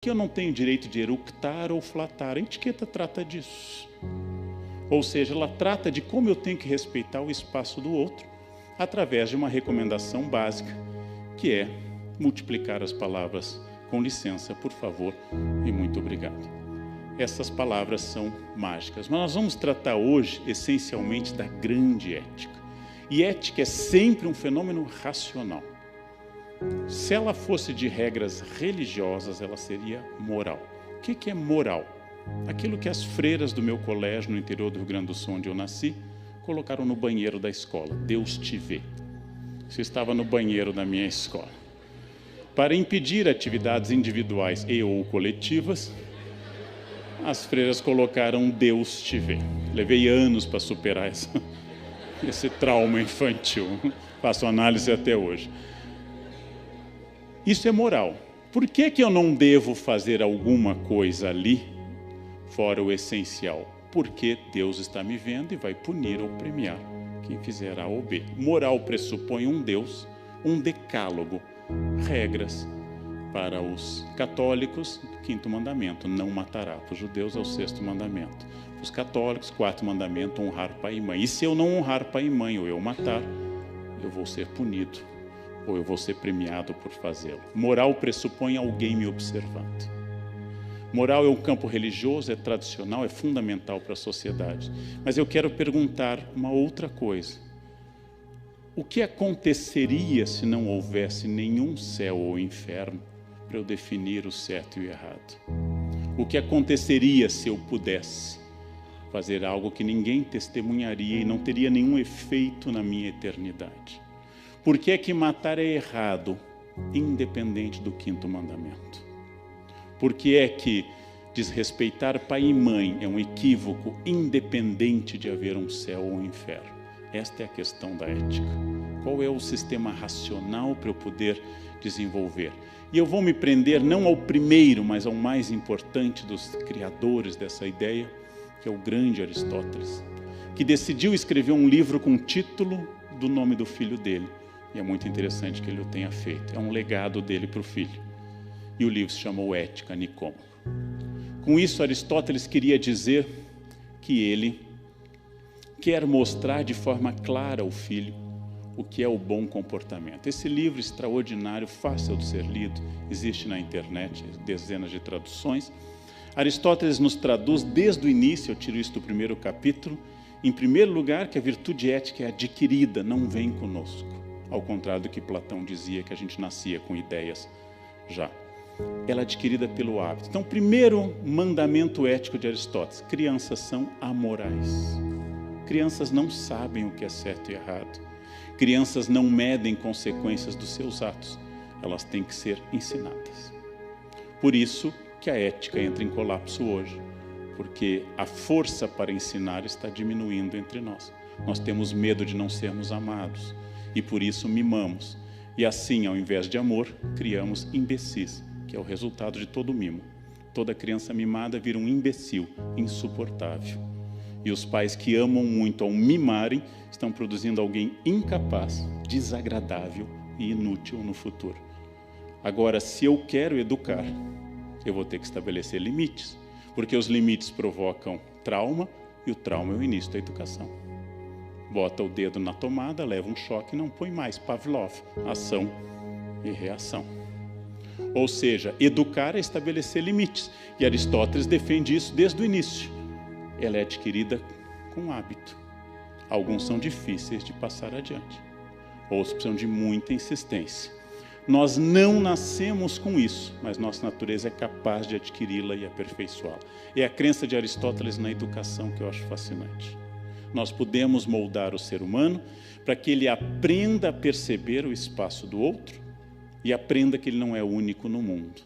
que eu não tenho direito de eructar ou flatar. A etiqueta trata disso. Ou seja, ela trata de como eu tenho que respeitar o espaço do outro através de uma recomendação básica, que é multiplicar as palavras com licença, por favor e muito obrigado. Essas palavras são mágicas, mas nós vamos tratar hoje essencialmente da grande ética. E ética é sempre um fenômeno racional. Se ela fosse de regras religiosas, ela seria moral. O que é moral? Aquilo que as freiras do meu colégio no interior do Rio Grande do Sul, onde eu nasci, colocaram no banheiro da escola. Deus te vê. Isso estava no banheiro da minha escola. Para impedir atividades individuais e ou coletivas, as freiras colocaram Deus te vê. Levei anos para superar esse trauma infantil. Faço análise até hoje. Isso é moral. Por que eu não devo fazer alguma coisa ali, fora o essencial? Porque Deus está me vendo e vai punir ou premiar quem fizer A ou B. Moral pressupõe um Deus, um decálogo, regras. Para os católicos, 5º mandamento, não matará. Para os judeus é o 6º mandamento. Para os católicos, 4º mandamento, honrar pai e mãe. E se eu não honrar pai e mãe ou eu matar, eu vou ser punido ou eu vou ser premiado por fazê-lo. Moral pressupõe alguém me observando. Moral é um campo religioso, é tradicional, é fundamental para a sociedade. Mas eu quero perguntar uma outra coisa. O que aconteceria se não houvesse nenhum céu ou inferno para eu definir o certo e o errado? O que aconteceria se eu pudesse fazer algo que ninguém testemunharia e não teria nenhum efeito na minha eternidade? Por que é que matar é errado, independente do 5º mandamento? Por que é que desrespeitar pai e mãe é um equívoco, independente de haver um céu ou um inferno? Esta é a questão da ética. Qual é o sistema racional para eu poder desenvolver? E eu vou me prender não ao primeiro, mas ao mais importante dos criadores dessa ideia, que é o grande Aristóteles, que decidiu escrever um livro com o título do nome do filho dele. E é muito interessante que ele o tenha feito. É um legado dele para o filho. E o livro se chamou Ética, Nicômaco. Com isso, Aristóteles queria dizer que ele quer mostrar de forma clara ao filho o que é o bom comportamento. Esse livro extraordinário, fácil de ser lido, existe na internet, dezenas de traduções. Aristóteles nos traduz desde o início, eu tiro isso do 1º capítulo, em primeiro lugar, que a virtude ética é adquirida, não vem conosco. Ao contrário do que Platão dizia, que a gente nascia com ideias já. Ela é adquirida pelo hábito. Então, primeiro mandamento ético de Aristóteles: crianças são amorais. Crianças não sabem o que é certo e errado. Crianças não medem consequências dos seus atos. Elas têm que ser ensinadas. Por isso que a ética entra em colapso hoje, porque a força para ensinar está diminuindo entre nós. Nós temos medo de não sermos amados e por isso mimamos. E assim, ao invés de amor, criamos imbecis, que é o resultado de todo mimo. Toda criança mimada vira um imbecil, insuportável. E os pais que amam muito ao mimarem estão produzindo alguém incapaz, desagradável e inútil no futuro. Agora, se eu quero educar, eu vou ter que estabelecer limites, porque os limites provocam trauma e o trauma é o início da educação. Bota o dedo na tomada, leva um choque e não põe mais. Pavlov, ação e reação. Ou seja, educar é estabelecer limites. E Aristóteles defende isso desde o início. Ela é adquirida com hábito. Alguns são difíceis de passar adiante. Outros precisam de muita insistência. Nós não nascemos com isso, mas nossa natureza é capaz de adquiri-la e aperfeiçoá-la. É a crença de Aristóteles na educação que eu acho fascinante. Nós podemos moldar o ser humano para que ele aprenda a perceber o espaço do outro e aprenda que ele não é único no mundo.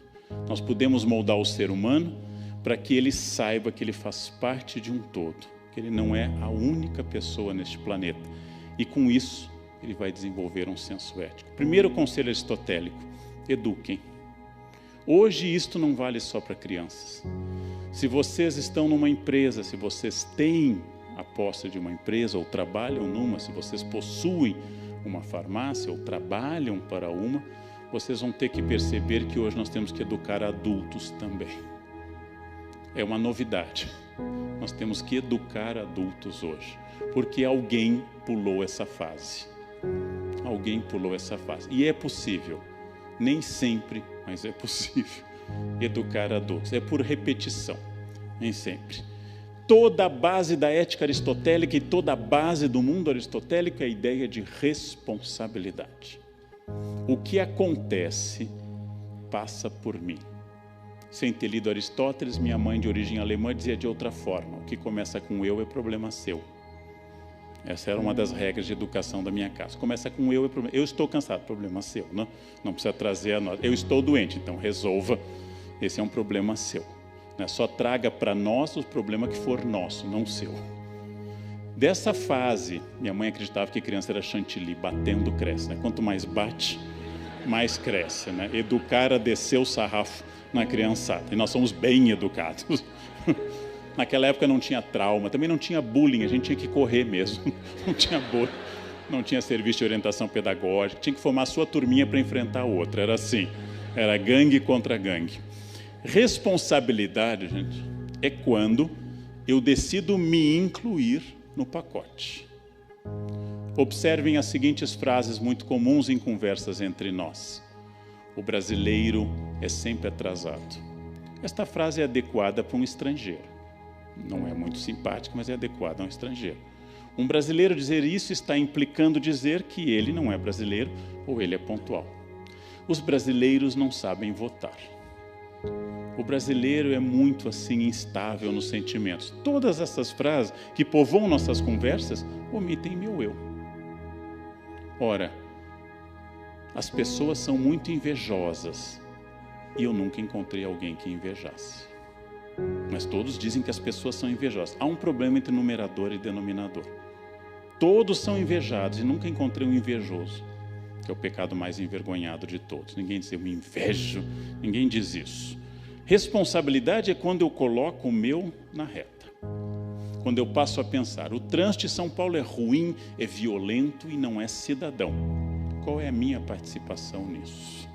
Nós podemos moldar o ser humano para que ele saiba que ele faz parte de um todo, que ele não é a única pessoa neste planeta. E com isso, ele vai desenvolver um senso ético. Primeiro conselho aristotélico: eduquem. Hoje isto não vale só para crianças. Se vocês estão numa empresa, se vocês têm a posse de uma empresa ou trabalham numa, se vocês possuem uma farmácia ou trabalham para uma, vocês vão ter que perceber que hoje nós temos que educar adultos também. É uma novidade. Nós temos que educar adultos hoje, porque alguém pulou essa fase. Alguém pulou essa fase. E é possível, nem sempre, mas é possível educar adultos. É por repetição, nem sempre. Toda a base da ética aristotélica e toda a base do mundo aristotélico é a ideia de responsabilidade. O que acontece passa por mim. Sem ter lido Aristóteles, minha mãe de origem alemã dizia de outra forma: o que começa com eu é problema seu. Essa era uma das regras de educação da minha casa. Começa com eu é problema. Eu estou cansado, problema seu, não? Não precisa trazer a nós. Eu estou doente, então resolva. Esse é um problema seu. Só traga para nós o problema que for nosso, não seu. Dessa fase, minha mãe acreditava que criança era chantilly, batendo cresce. Quanto mais bate, mais cresce. Educar a descer o sarrafo na criançada. E nós somos bem educados. Naquela época não tinha trauma, também não tinha bullying, a gente tinha que correr mesmo. Não tinha bullying, não tinha serviço de orientação pedagógica, tinha que formar a sua turminha para enfrentar a outra. Era assim, era gangue contra gangue. Responsabilidade, gente, é quando eu decido me incluir no pacote. Observem as seguintes frases muito comuns em conversas entre nós. O brasileiro é sempre atrasado. Esta frase é adequada para um estrangeiro. Não é muito simpática, mas é adequada a um estrangeiro. Um brasileiro dizer isso está implicando dizer que ele não é brasileiro ou ele é pontual. Os brasileiros não sabem votar. O brasileiro é muito assim instável nos sentimentos. Todas essas frases que povoam nossas conversas omitem meu eu. Ora, as pessoas são muito invejosas e eu nunca encontrei alguém que invejasse. Mas todos dizem que as pessoas são invejosas. Há um problema entre numerador e denominador. Todos são invejados e nunca encontrei um invejoso, que é o pecado mais envergonhado de todos. Ninguém diz eu me invejo, ninguém diz isso. Responsabilidade é quando eu coloco o meu na reta. Quando eu passo a pensar, o trânsito de São Paulo é ruim, é violento e não é cidadão. Qual é a minha participação nisso?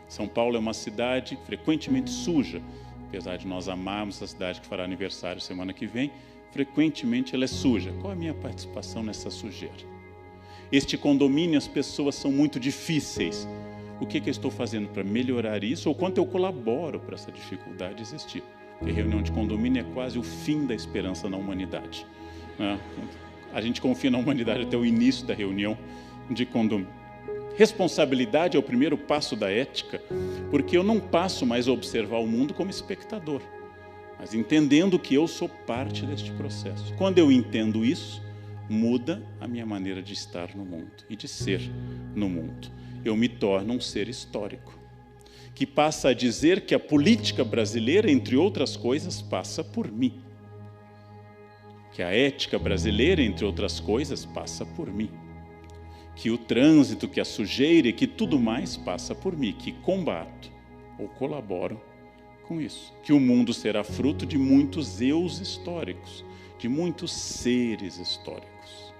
São Paulo é uma cidade frequentemente suja. Apesar de nós amarmos a cidade que fará aniversário semana que vem, frequentemente ela é suja. Qual é a minha participação nessa sujeira? Este condomínio, as pessoas são muito difíceis. O que eu estou fazendo para melhorar isso? Ou quanto eu colaboro para essa dificuldade existir? Porque reunião de condomínio é quase o fim da esperança na humanidade. A gente confia na humanidade até o início da reunião de condomínio. Responsabilidade é o primeiro passo da ética, porque eu não passo mais a observar o mundo como espectador, mas entendendo que eu sou parte deste processo. Quando eu entendo isso, muda a minha maneira de estar no mundo e de ser no mundo. Eu me torno um ser histórico, que passa a dizer que a política brasileira, entre outras coisas, passa por mim. Que a ética brasileira, entre outras coisas, passa por mim. Que o trânsito, que a sujeira e que tudo mais passa por mim, que combato ou colaboro com isso. Que o mundo será fruto de muitos eus históricos, de muitos seres históricos.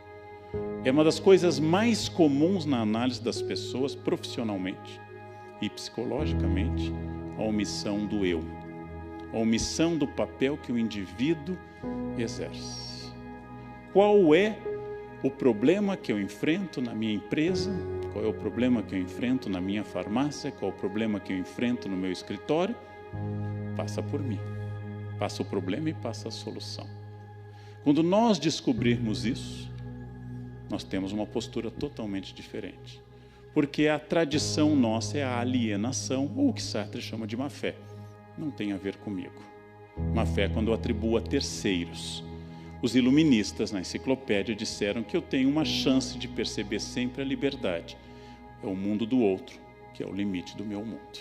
É uma das coisas mais comuns na análise das pessoas profissionalmente e psicologicamente, a omissão do eu, a omissão do papel que o indivíduo exerce. Qual é o problema que eu enfrento na minha empresa? Qual é o problema que eu enfrento na minha farmácia? Qual é o problema que eu enfrento no meu escritório? Passa por mim. Passa o problema e passa a solução. Quando nós descobrirmos isso, nós temos uma postura totalmente diferente. Porque a tradição nossa é a alienação, ou o que Sartre chama de má fé. Não tem a ver comigo. Má fé é quando eu atribuo a terceiros. Os iluministas na enciclopédia disseram que eu tenho uma chance de perceber sempre a liberdade. É o mundo do outro, que é o limite do meu mundo.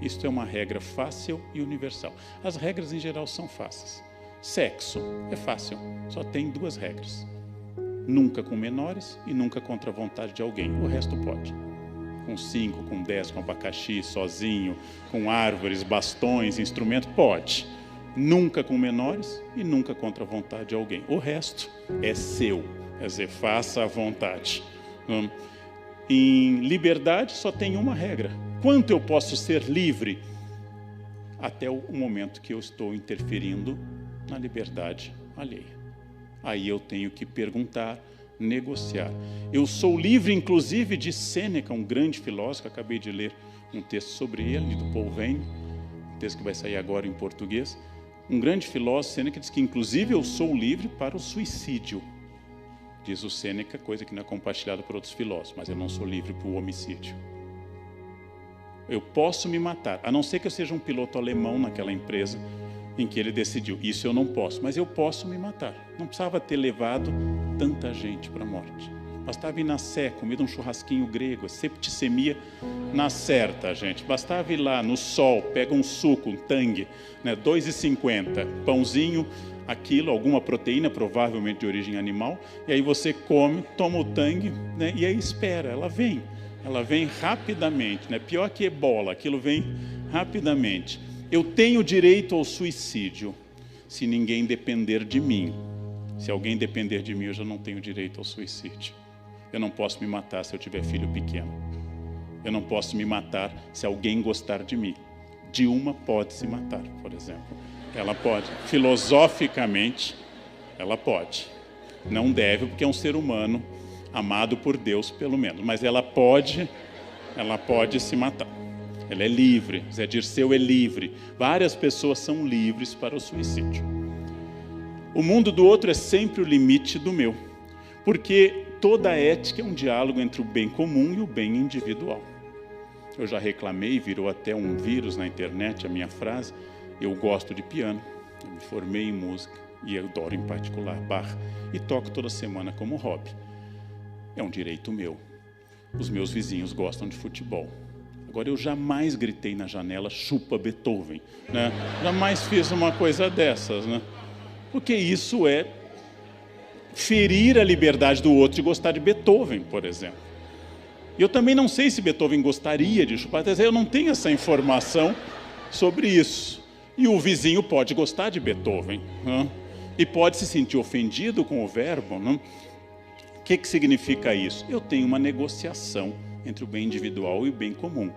Isto é uma regra fácil e universal. As regras em geral são fáceis. Sexo é fácil, só tem 2 regras. Nunca com menores e nunca contra a vontade de alguém. O resto pode. Com 5, com 10, com abacaxi, sozinho, com árvores, bastões, instrumentos, pode. Nunca com menores e nunca contra a vontade de alguém. O resto é seu, quer dizer, faça à vontade. em liberdade só tem uma regra: quanto eu posso ser livre até o momento que eu estou interferindo na liberdade alheia. Aí eu tenho que perguntar, negociar. Eu sou livre, inclusive, de Sêneca, um grande filósofo. Acabei de ler um texto sobre ele, do Paul Veyne, um texto que vai sair agora em português. Um grande filósofo, Sêneca, diz que, inclusive, eu sou livre para o suicídio. Diz o Sêneca, coisa que não é compartilhada por outros filósofos, mas eu não sou livre para o homicídio. Eu posso me matar, a não ser que eu seja um piloto alemão naquela empresa em que ele decidiu, isso eu não posso, mas eu posso me matar. Não precisava ter levado tanta gente para a morte. Bastava ir na Sé, comer um churrasquinho grego, septicemia na certa, gente. Bastava ir lá no sol, pega um suco, um tangue, né, 2,50, pãozinho, aquilo, alguma proteína, provavelmente de origem animal, e aí você come, toma o tangue, né, e aí espera, ela vem rapidamente, né? Pior que ebola, aquilo vem rapidamente. Eu tenho direito ao suicídio se ninguém depender de mim. Se alguém depender de mim, eu já não tenho direito ao suicídio. Eu não posso me matar se eu tiver filho pequeno. Eu não posso me matar se alguém gostar de mim. Dilma pode se matar, por exemplo. Ela pode, filosoficamente, ela pode. Não deve, porque é um ser humano amado por Deus, pelo menos. Mas ela pode se matar. Ela é livre. Zé Dirceu é livre. Várias pessoas são livres para o suicídio. O mundo do outro é sempre o limite do meu. Porque toda ética é um diálogo entre o bem comum e o bem individual. Eu já reclamei, virou até um vírus na internet a minha frase. Eu gosto de piano, eu me formei em música e eu adoro em particular Bach e toco toda semana como hobby. É um direito meu. Os meus vizinhos gostam de futebol. Agora, eu jamais gritei na janela, chupa Beethoven, né? Jamais fiz uma coisa dessas, né? Porque isso é ferir a liberdade do outro de gostar de Beethoven, por exemplo. E eu também não sei se Beethoven gostaria de chupar, eu não tenho essa informação sobre isso. E o vizinho pode gostar de Beethoven, né? E pode se sentir ofendido com o verbo, né? O que significa isso? Eu tenho uma negociação entre o bem individual e o bem comum.